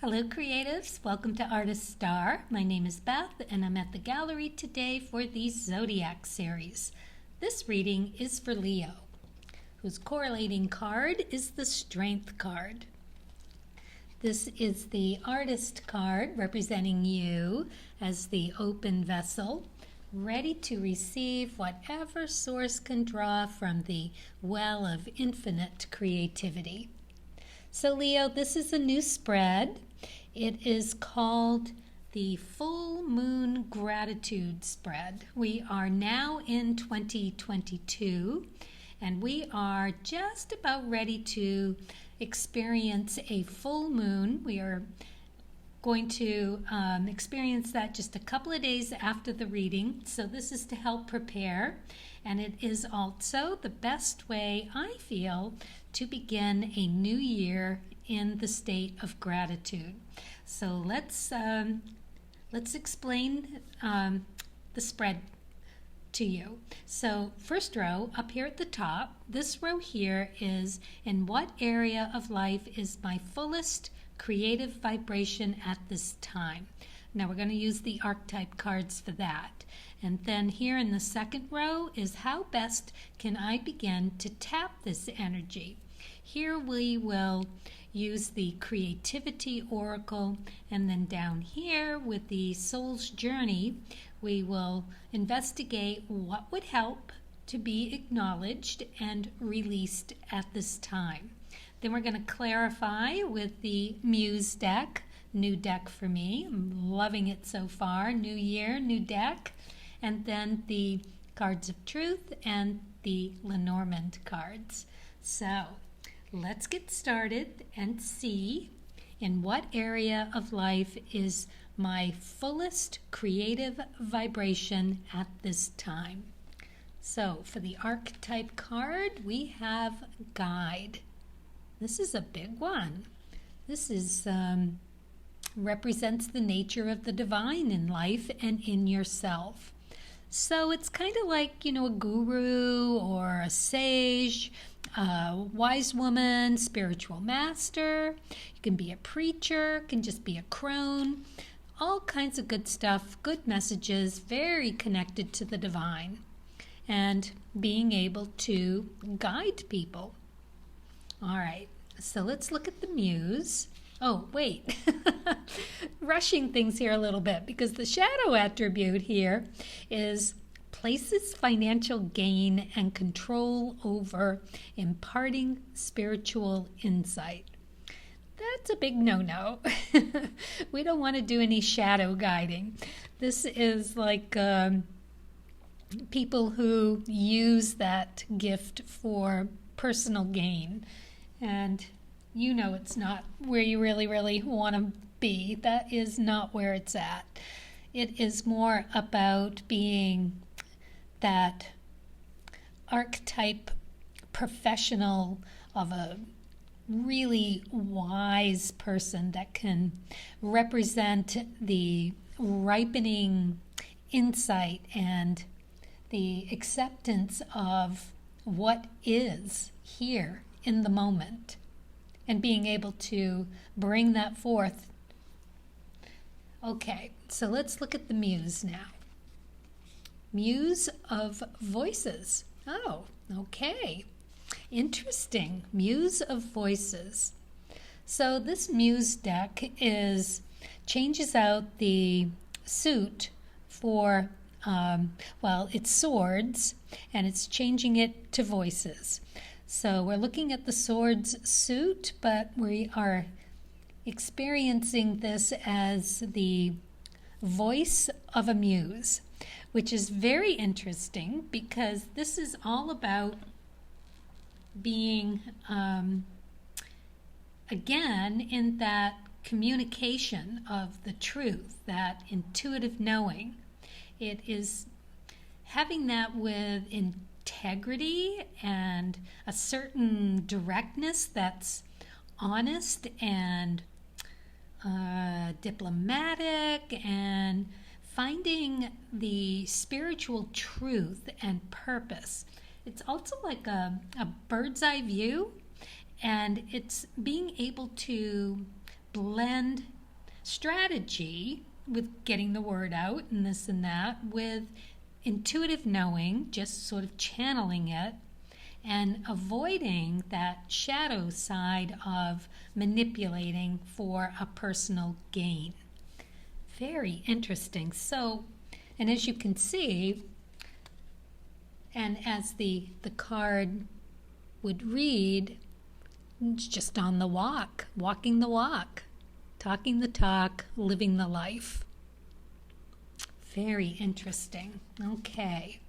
Hello creatives, welcome to Artist Star. My name is Beth and I'm at the gallery today for the Zodiac series. This reading is for Leo, whose correlating card is the Strength card. This is the Artist card representing you as the open vessel, ready to receive whatever source can draw from the well of infinite creativity. So Leo, this is a new spread. It is called the Full Moon Gratitude Spread. We are now in 2022 and we are just about ready to experience a full moon. We are going to experience that just a couple of days after the reading. So this is to help prepare, and it is also the best way, I feel, to begin a new year in the state of gratitude. So let's explain the spread to you. So first row up here at the top, this row here is in what area of life is my fullest creative vibration at this time. Now we're going to use the archetype cards for that. And then here in the second row is how best can I begin to tap this energy. Here we will use the creativity oracle, and then down here with the soul's journey, we will investigate what would help to be acknowledged and released at this time. Then we're going to clarify with the Muse deck, new deck for me. I'm loving it so far. New year, new deck. And then the cards of truth and the Lenormand cards. So let's get started and see in what area of life is my fullest creative vibration at this time. So for the archetype card, we have guide. This is a big one. This is represents the nature of the divine in life and in yourself. So it's kind of like, a guru or a sage, a wise woman, spiritual master. You can be a preacher, can just be a crone. All kinds of good stuff, good messages, very connected to the divine, and being able to guide people. All right, so let's look at the muse. Oh, wait, rushing things here a little bit, because the shadow attribute here is places financial gain and control over imparting spiritual insight. That's a big no-no. We don't want to do any shadow guiding. This is like people who use that gift for personal gain. And it's not where you really want to be. That is not where it's at. It is more about being that archetype professional of a really wise person that can represent the ripening insight and the acceptance of what is here in the moment, and being able to bring that forth. Okay, so let's look at the muse now. Muse of Voices. Oh, okay. Interesting. Muse of Voices. So this muse deck changes out the suit for, it's swords, and it's changing it to voices. So we're looking at the swords suit, but we are experiencing this as the voice of a muse, which is very interesting because this is all about being, again, in that communication of the truth, that intuitive knowing. It is having that with integrity and a certain directness that's honest and diplomatic, and finding the spiritual truth and purpose. It's also like a bird's eye view, and it's being able to blend strategy with getting the word out and this and that, with intuitive knowing, just sort of channeling it, and avoiding that shadow side of manipulating for a personal gain. Very interesting. So, and as you can see, and as the card would read, it's just on the walk, walking the walk, talking the talk, living the life. Very interesting. Okay,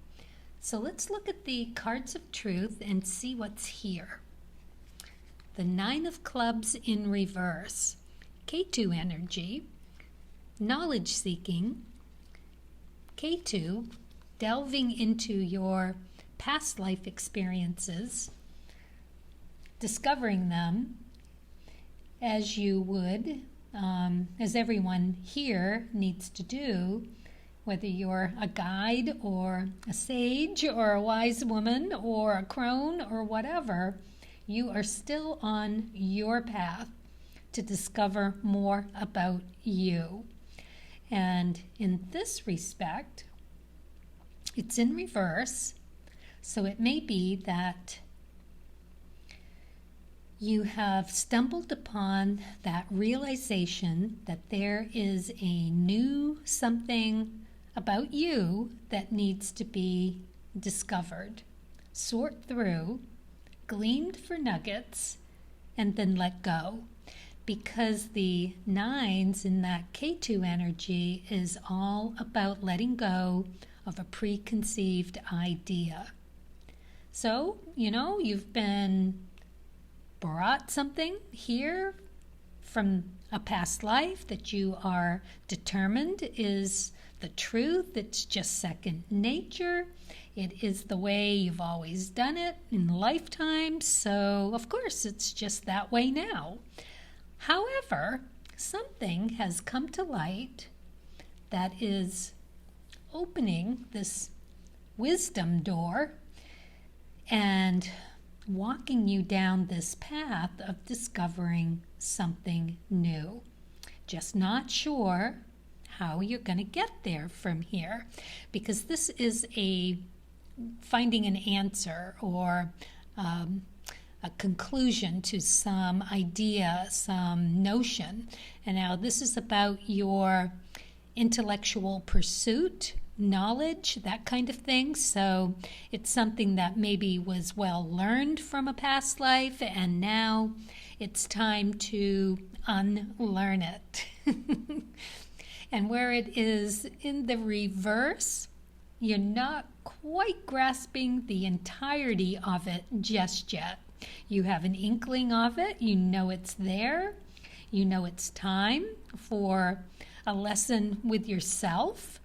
so let's look at the cards of truth and see what's here. The Nine of Clubs in reverse, K2 energy, knowledge seeking, K2, delving into your past life experiences, discovering them as you would, as everyone here needs to do, whether you're a guide or a sage or a wise woman or a crone or whatever, you are still on your path to discover more about you. And in this respect, it's in reverse, so it may be that you have stumbled upon that realization that there is a new something about you that needs to be discovered, sort through, gleaned for nuggets, and then let go. Because the nines in that K2 energy is all about letting go of a preconceived idea. So, you've been brought something here from a past life that you are determined is the truth. It's just second nature. It is the way you've always done it in lifetimes. So, of course, it's just that way now. However, something has come to light that is opening this wisdom door and walking you down this path of discovering something new. Just not sure how you're going to get there from here, because this is a finding an answer or a conclusion to some idea, some notion. And now this is about your intellectual pursuit, knowledge, that kind of thing. So it's something that maybe was well learned from a past life, and now it's time to unlearn it. And where it is in the reverse, you're not quite grasping the entirety of it just yet. You have an inkling of it. You know it's there. You know it's time for a lesson with yourself,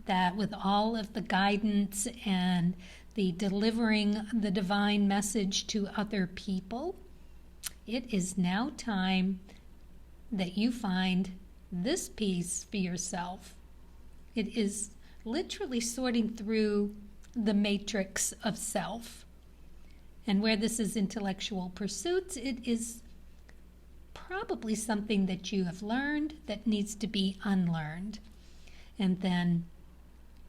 that with all of the guidance and the delivering the divine message to other people, it is now time that you find this piece for yourself. It is literally sorting through the matrix of self. And where this is intellectual pursuits, it is probably something that you have learned that needs to be unlearned. And then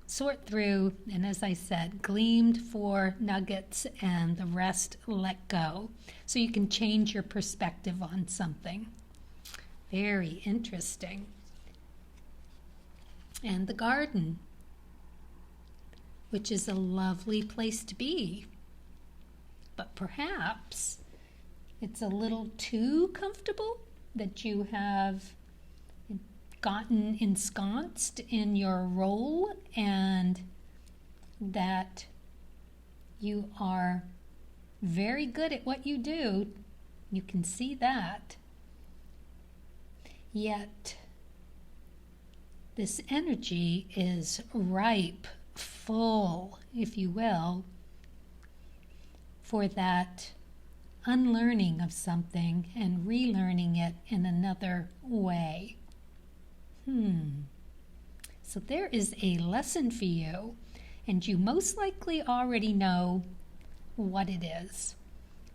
sort through, and as I said, gleamed for nuggets, and the rest let go. So you can change your perspective on something. Very interesting. And the garden, which is a lovely place to be. But perhaps it's a little too comfortable, that you have gotten ensconced in your role and that you are very good at what you do. You can see that. Yet this energy is ripe, full, if you will, for that unlearning of something and relearning it in another way. So there is a lesson for you, and you most likely already know what it is.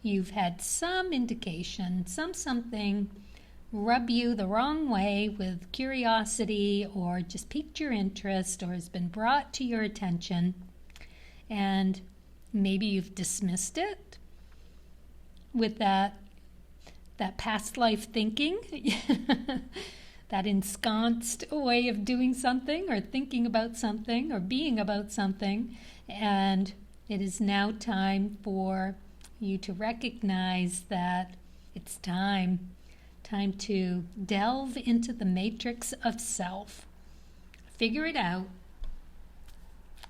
You've had some indication, something rub you the wrong way with curiosity or just piqued your interest or has been brought to your attention, and maybe you've dismissed it with that past life thinking, that ensconced way of doing something or thinking about something or being about something, and it is now time for you to recognize that it's time to delve into the matrix of self, figure it out,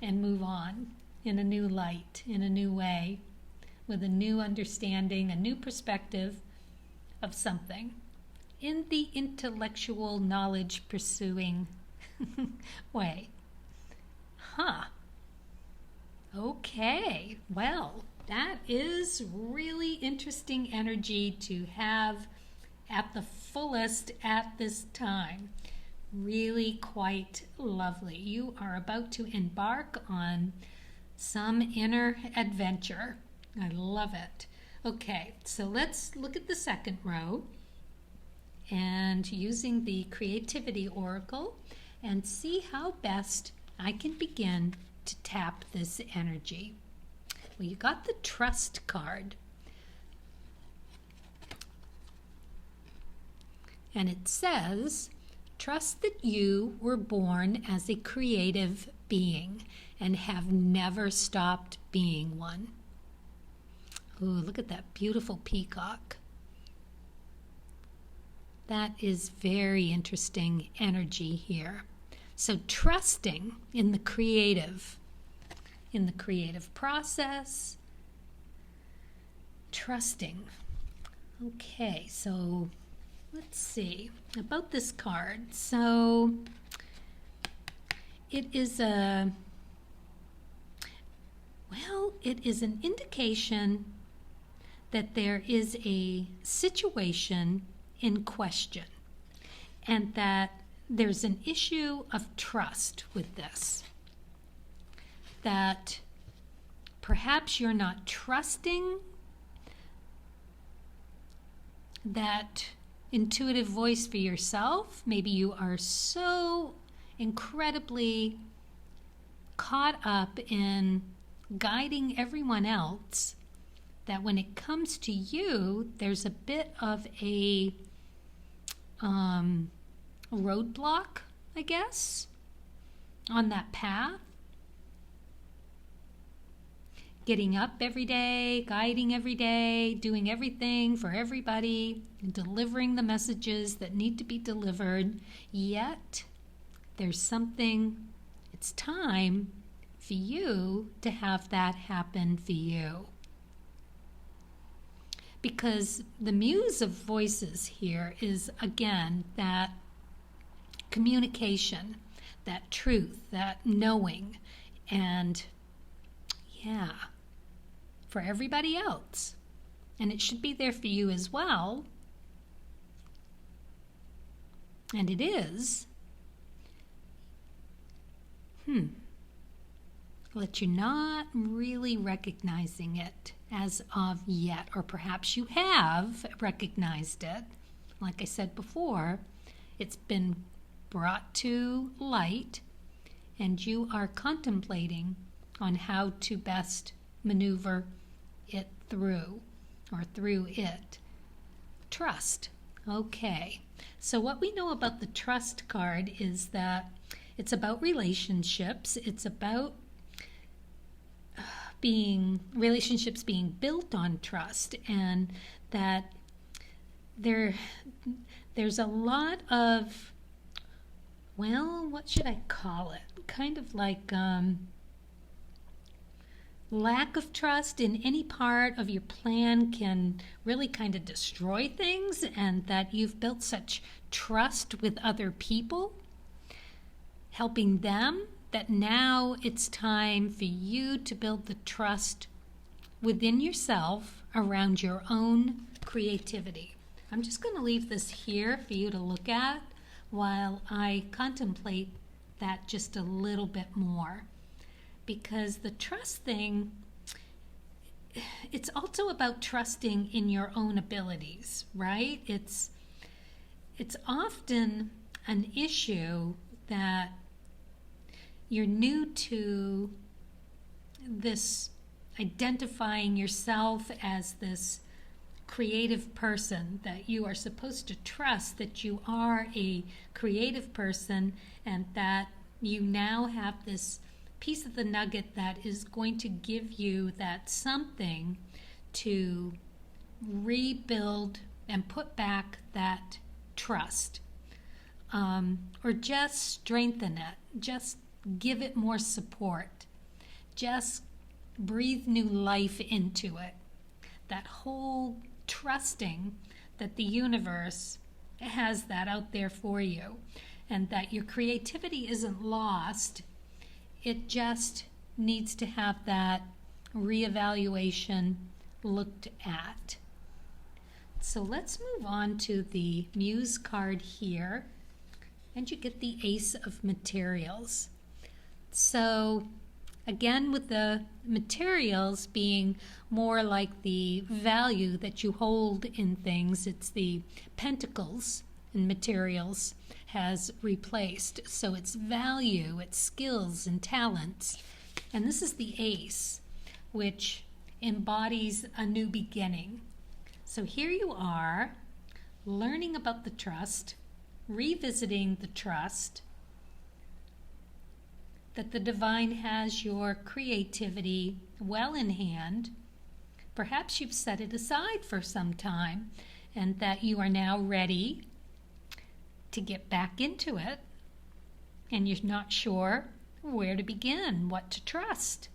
and move on in a new light, in a new way, with a new understanding, a new perspective of something, in the intellectual knowledge pursuing way. Okay, well, that is really interesting energy to have at the fullest at this time. Really quite lovely. You are about to embark on some inner adventure. I love it. Okay, so let's look at the second row and using the Creativity Oracle and see how best I can begin to tap this energy. Well, you got the Trust card. And it says, trust that you were born as a creative being and have never stopped being one. Ooh, look at that beautiful peacock. That is very interesting energy here. So trusting in the creative process, trusting. Okay, so let's see about this card. So it is an indication that there is a situation in question and that there's an issue of trust with this. That perhaps you're not trusting that intuitive voice for yourself. Maybe you are so incredibly caught up in guiding everyone else that when it comes to you, there's a bit of a roadblock, I guess, on that path. Getting up every day, guiding every day, doing everything for everybody, delivering the messages that need to be delivered. Yet, there's something, it's time for you to have that happen for you. Because the Muse of Voices here is, again, that communication, that truth, that knowing, and yeah, for everybody else. And it should be there for you as well. And it is. But you're not really recognizing it as of yet, or perhaps you have recognized it. Like I said before, it's been brought to light, and you are contemplating on how to best maneuver it through, or through it. Trust. Okay. So what we know about the Trust card is that it's about relationships. It's about relationships being built on trust, and that there's a lot of, well, what should I call it? Kind of like lack of trust in any part of your plan can really kind of destroy things, and that you've built such trust with other people, helping them, that now it's time for you to build the trust within yourself around your own creativity. I'm just going to leave this here for you to look at while I contemplate that just a little bit more. Because the trust thing, it's also about trusting in your own abilities, right? it's often an issue that you're new to this identifying yourself as this creative person, that you are supposed to trust that you are a creative person, and that you now have this piece of the nugget that is going to give you that something to rebuild and put back that trust, or just strengthen it, just give it more support, just breathe new life into it. That whole trusting that the universe has that out there for you, and that your creativity isn't lost. It just needs to have that reevaluation looked at. So let's move on to the Muse card here, and you get the Ace of Materials. So again, with the materials being more like the value that you hold in things, it's the pentacles and materials has replaced. So it's value, it's skills and talents. And this is the Ace, which embodies a new beginning. So here you are, learning about the trust, revisiting the trust, that the divine has your creativity well in hand. Perhaps you've set it aside for some time, and that you are now ready to get back into it, and you're not sure where to begin, what to trust.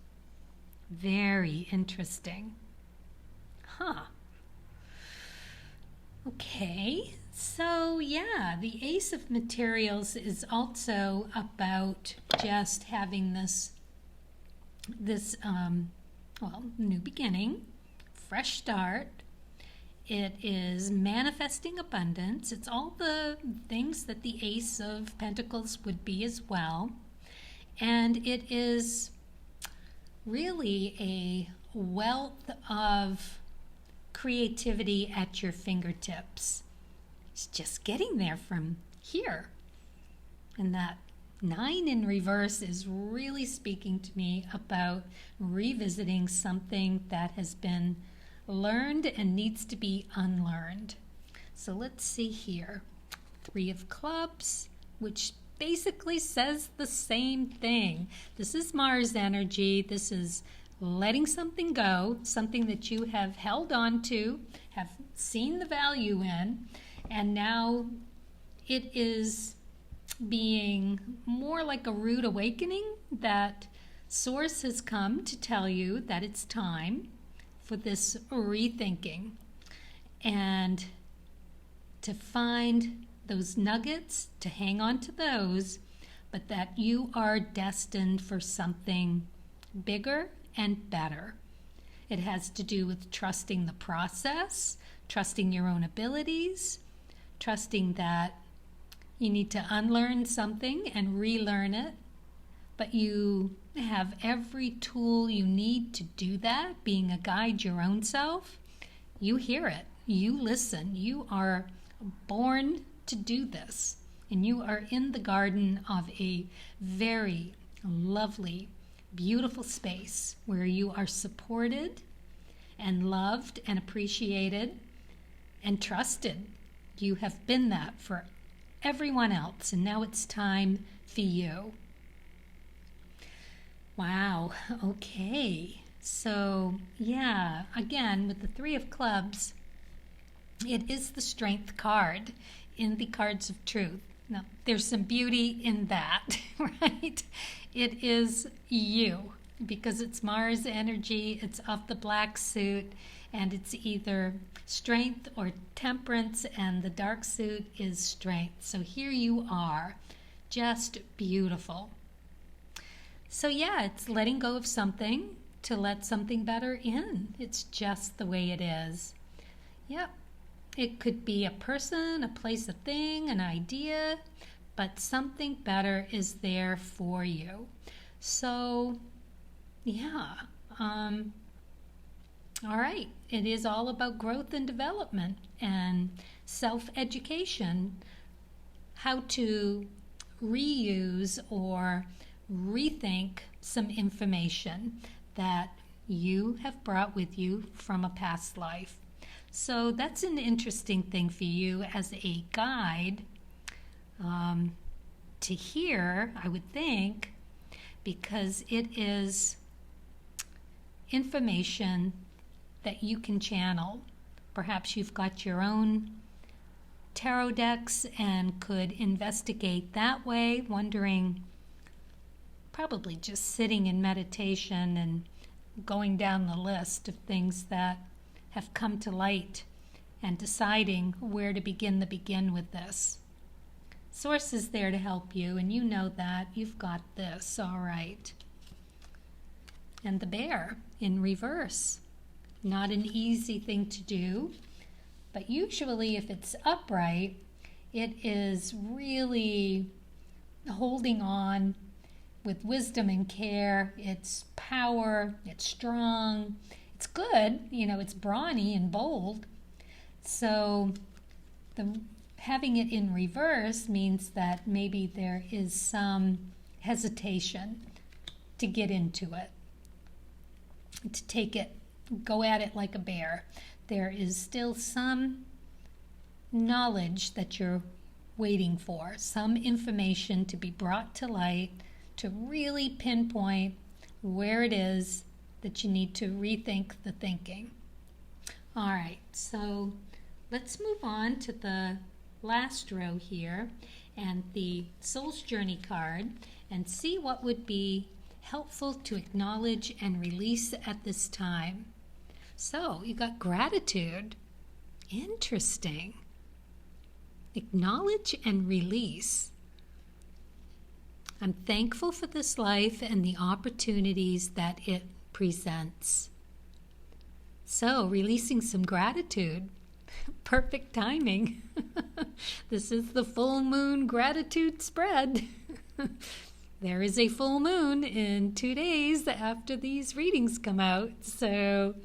Very interesting. Okay, so yeah, the Ace of Materials is also about just having this new beginning, fresh start. It is manifesting abundance. It's all the things that the Ace of Pentacles would be as well. And it is really a wealth of creativity at your fingertips. It's just getting there from here. And that 9 in reverse is really speaking to me about revisiting something that has been learned and needs to be unlearned. So let's see here. 3 of Clubs, which basically says the same thing. This is Mars energy. This is letting something go, something that you have held on to, have seen the value in, and now it is being more like a rude awakening, that Source has come to tell you that it's time for this rethinking and to find those nuggets, to hang on to those, but that you are destined for something bigger and better. It has to do with trusting the process, trusting your own abilities, trusting that you need to unlearn something and relearn it, but you have every tool you need to do that, being a guide your own self. You hear it, you listen, you are born to do this, and you are in the garden of a very lovely, beautiful space where you are supported and loved and appreciated and trusted. You have been that for everyone else, and now it's time for you. Wow, okay. So, yeah, again, with the 3 of Clubs, it is the Strength card in the Cards of Truth. Now, there's some beauty in that, right? It is you, because it's Mars energy, it's of the black suit, and it's either strength or temperance, and the dark suit is strength. So here you are, just beautiful. So yeah, it's letting go of something to let something better in. It's just the way it is. Yep. It could be a person, a place, a thing, an idea, but something better is there for you. So, yeah. All right. It is all about growth and development and self-education how to reuse or rethink some information that you have brought with you from a past life. So that's an interesting thing for you as a guide to hear, I would think, because it is information that you can channel. Perhaps you've got your own tarot decks and could investigate that way, wondering, probably just sitting in meditation and going down the list of things that have come to light and deciding where to begin with this. Source is there to help you, and you know that. You've got this, all right. And the bear in reverse. Not an easy thing to do, but usually if it's upright, it is really holding on with wisdom and care. It's power, it's strong, it's good, it's brawny and bold. So having it in reverse means that maybe there is some hesitation to get into it, to take it, go at it like a bear. There is still some knowledge that you're waiting for, some information to be brought to light to really pinpoint where it is that you need to rethink the thinking. All right, so let's move on to the last row here and the Soul's Journey card and see what would be helpful to acknowledge and release at this time. So you got gratitude. Interesting. Acknowledge and release. I'm thankful for this life and the opportunities that it presents. So releasing some gratitude. Perfect timing. This is the full moon gratitude spread. There is a full moon in 2 days after these readings come out. So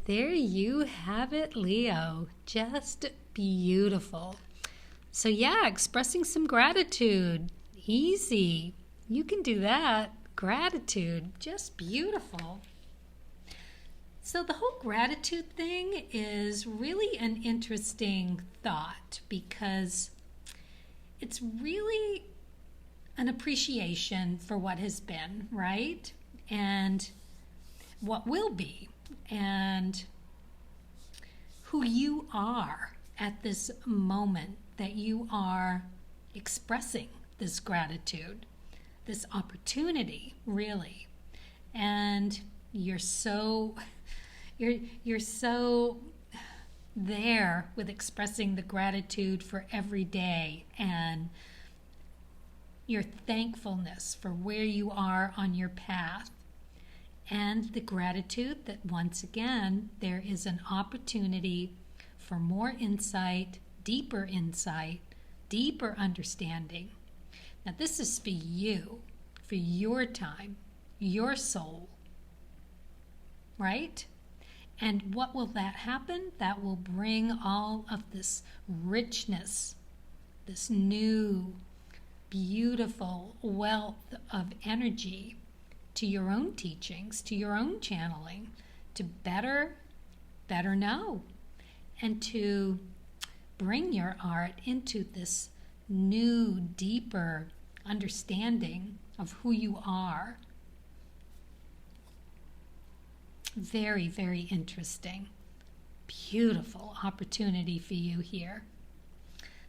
there you have it, Leo. Just beautiful. So yeah, expressing some gratitude. Easy. You can do that. Gratitude. Just beautiful. So the whole gratitude thing is really an interesting thought because it's really an appreciation for what has been, right? And what will be, and who you are at this moment that you are expressing this gratitude, this opportunity, really. And you're so there with expressing the gratitude for every day and your thankfulness for where you are on your path, and the gratitude that once again there is an opportunity for more insight, deeper understanding. Now this is for you, for your time, your soul, right? And what will that happen? That will bring all of this richness, this new, beautiful wealth of energy to your own teachings, to your own channeling, to better know, and to bring your art into this new, deeper understanding of who you are. Very, very interesting. Beautiful opportunity for you here.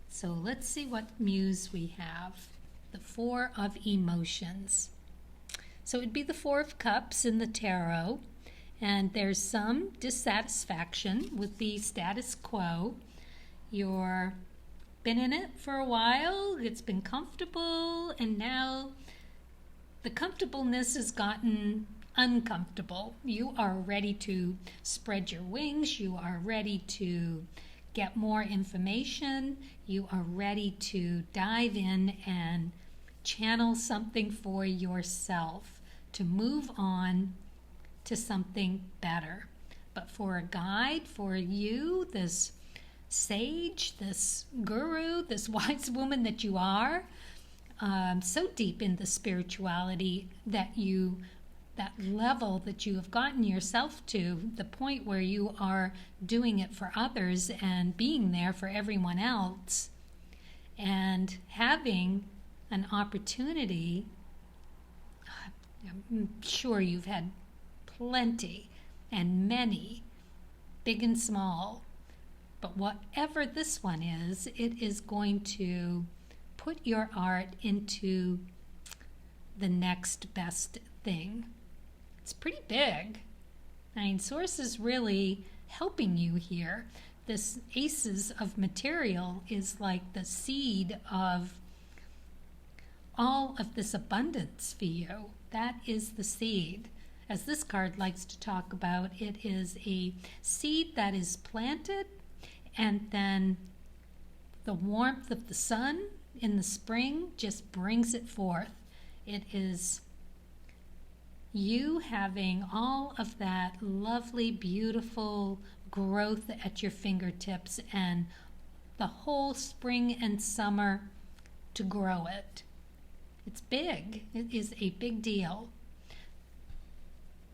So let's see what muse we have. The Four of Emotions. So it'd be the Four of Cups in the tarot, and there's some dissatisfaction with the status quo. You're been in it for a while, it's been comfortable, and now the comfortableness has gotten uncomfortable. You are ready to spread your wings. You are ready to get more information. You are ready to dive in and channel something for yourself to move on to something better. But for a guide, for you, this sage, this guru, this wise woman that you are, so deep in the spirituality that that level that you have gotten yourself to, the point where you are doing it for others and being there for everyone else, and having an opportunity. I'm sure you've had plenty and many, big and small, but whatever this one is, it is going to put your art into the next best thing. It's pretty big. I mean, Source is really helping you here. This Aces of Material is like the seed of all of this abundance for you. That is the seed. As this card likes to talk about, it is a seed that is planted, and then the warmth of the sun in the spring just brings it forth. It is you having all of that lovely, beautiful growth at your fingertips, and the whole spring and summer to grow it. It's big. It is a big deal.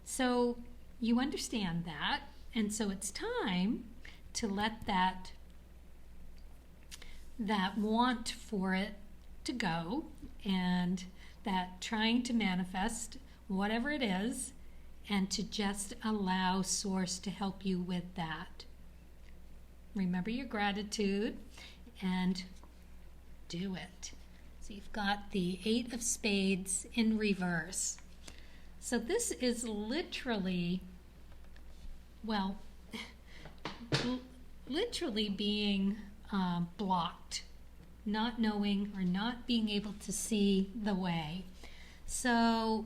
So you understand that, and so it's time to let that want for it to go, and that trying to manifest whatever it is, and to just allow Source to help you with that. Remember your gratitude and do it. So you've got the 8 of Spades in reverse. So this is literally, well, literally being blocked, not knowing or not being able to see the way. So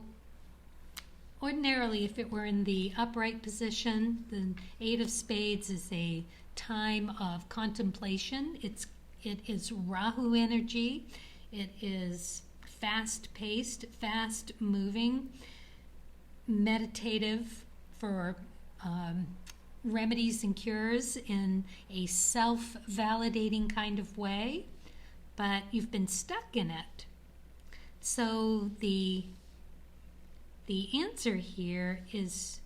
ordinarily, if it were in the upright position, the 8 of Spades is a time of contemplation. It is Rahu energy. It is fast-paced, fast-moving, meditative for remedies and cures in a self-validating kind of way, but you've been stuck in it. So the answer here is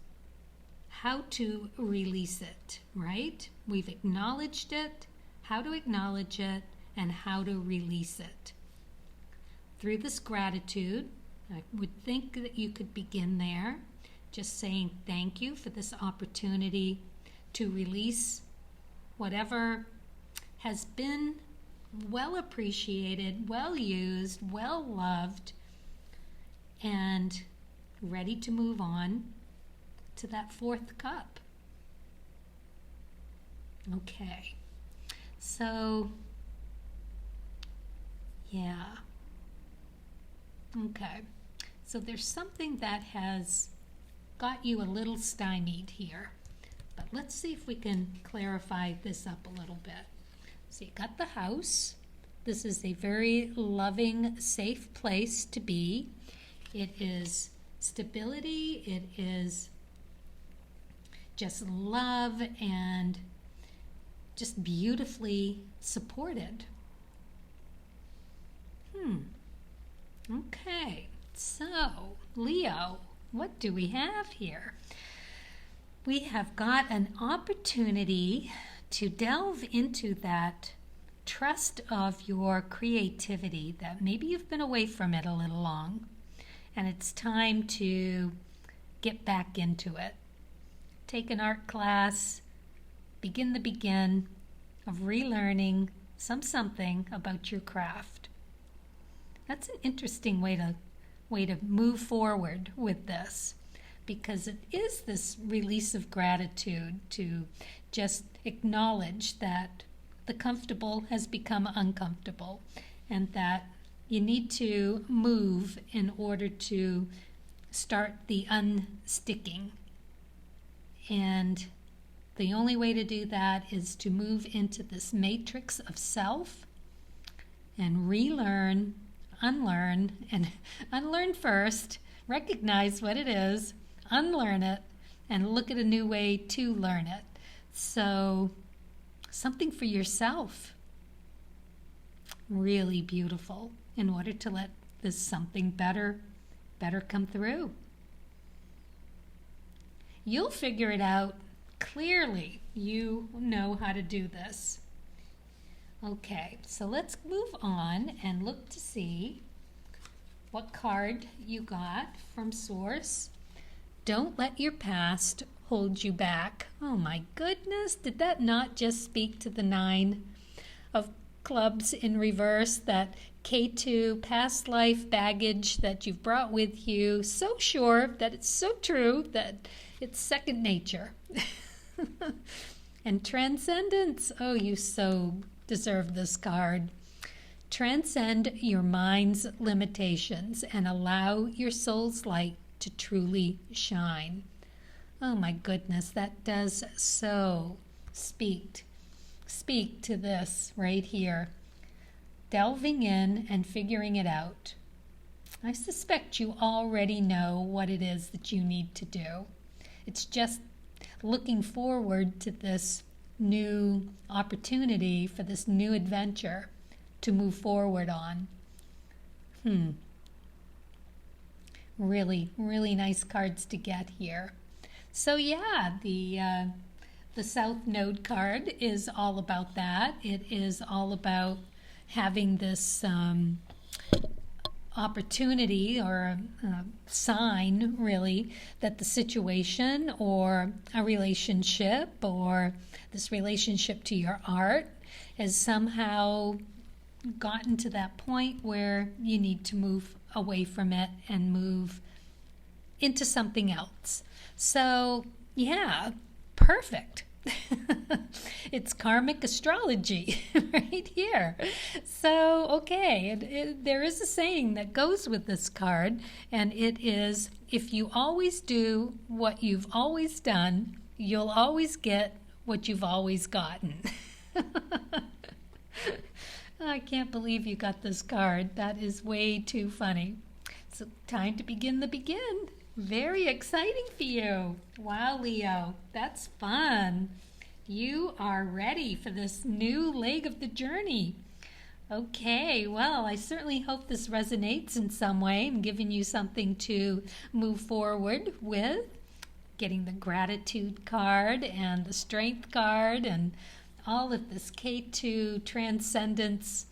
how to release it, right? We've acknowledged it, how to acknowledge it, and how to release it. Through this gratitude, I would think that you could begin there, just saying thank you for this opportunity to release whatever has been well appreciated, well used, well loved, and ready to move on to that 4th cup. Okay, so yeah. Okay, so there's something that has got you a little stymied here, but let's see if we can clarify this up a little bit. So you got the house. This is a very loving, safe place to be. It is stability. It is just love and just beautifully supported. Okay, so Leo, what do we have here? We have got an opportunity to delve into that trust of your creativity that maybe you've been away from it a little long, and it's time to get back into it. Take an art class, begin the begin of relearning something about your craft. That's an interesting way to move forward with this, because it is this release of gratitude to just acknowledge that the comfortable has become uncomfortable, and that you need to move in order to start the unsticking. And the only way to do that is to move into this matrix of self and relearn, unlearn, and unlearn first, recognize what it is, unlearn it, and look at a new way to learn it. So something for yourself. Really beautiful, in order to let this something better come through. You'll figure it out clearly. You know how to do this. Okay, so let's move on and look to see what card you got from Source. Don't let your past hold you back. Oh my goodness, did that not just speak to the 9 of clubs in reverse, that K2 past life baggage that you've brought with you? So sure that it's so true that it's second nature. And Transcendence. Oh, you so deserve this card. Transcend your mind's limitations and allow your soul's light to truly shine. Oh my goodness, that does so speak to this right here. Delving in and figuring it out. I suspect you already know what it is that you need to do. It's just looking forward to this new opportunity, for this new adventure to move forward on. Really, really nice cards to get here. So yeah, the South Node card is all about that. It is all about having this opportunity, or a sign really, that the situation or a relationship, or this relationship to your art, has somehow gotten to that point where you need to move away from it and move into something else. So yeah, perfect. It's karmic astrology right here. So, okay, there is a saying that goes with this card, and it is, if you always do what you've always done, you'll always get what you've always gotten. I can't believe you got this card. That is way too funny. So, time to begin the begin. Very exciting for you. Wow, Leo, that's fun. You are ready for this new leg of the journey. Okay, well, I certainly hope this resonates in some way and giving you something to move forward with. Getting the gratitude card and the strength card and all of this K2 Transcendence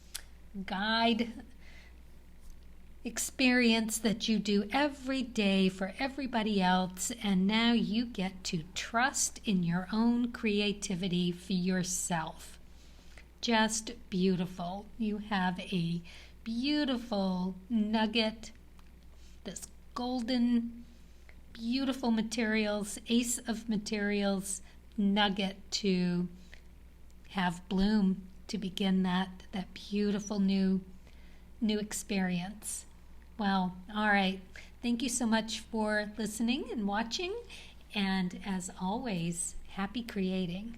guide experience that you do every day for everybody else, and now you get to trust in your own creativity for yourself. Just beautiful. You have a beautiful nugget, this golden, beautiful materials, ace of materials nugget to have bloom, to begin that beautiful new experience. Well, all right. Thank you so much for listening and watching. And as always, happy creating.